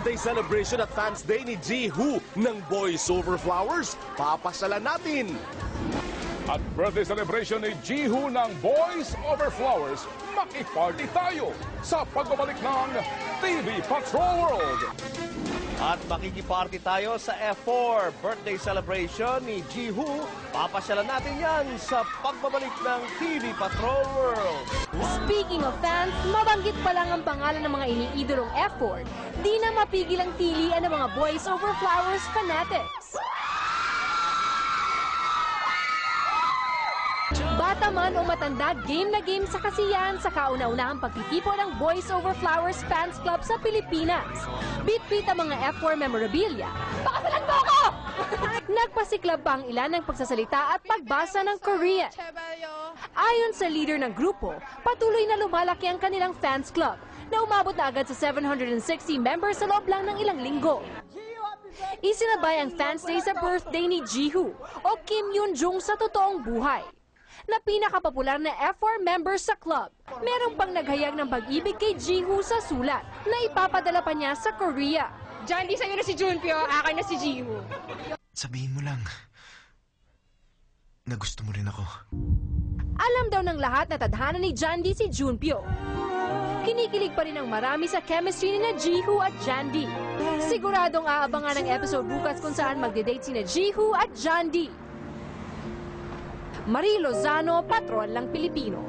birthday celebration at Fans Day ni Jihu ng Boys Over Flowers. Papasyalan natin! At birthday celebration ni Jihu ng Boys Over Flowers, makiparty tayo sa pagbabalik ng TV Patrol World! At makikiparty tayo sa F4 birthday celebration ni Jihu. Papasyalan natin yan sa pagbabalik ng TV Patrol World. Speaking of fans, mabanggit pa lang ang pangalan ng mga iniidolong F4, di na mapigil ang tilian ng mga Boys Over Flowers fanatics. Bata man o matanda, game na game sa kasiyahan sa kauna-unahang pagtitipon ng Boys Over Flowers Fans Club sa Pilipinas. Bit-bit ang mga F4 memorabilia. Pakasalan mo ako! Nagpasiklab pa ang ilan ng pagsasalita at pagbasa ng Korean. Ayon sa leader ng grupo, patuloy na lumalaki ang kanilang fans club na umabot na agad sa 760 members sa loob lang ng ilang linggo. Isinabay ang Fans Day sa birthday ni Jihu o Kim Yoon-jung sa totoong buhay, na pinakapopular na F4 members sa club. Merong pang naghayag ng pag-ibig kay Jihu sa sulat na ipapadala pa niya sa Korea. Diyan, di sa'yo na si Junpyo, akin na si Jihu. Sabihin mo lang na gusto mo rin ako. Alam daw ng lahat na tadhana ni Jandy si Junpyo. Kinikilig pa rin ang marami sa chemistry ni na Jihu at Jandy. Siguradong aabangan ang episode bukas kung saan magde-date si na Jihu at Jandy. Marie Lozano, Patrol lang Pilipino.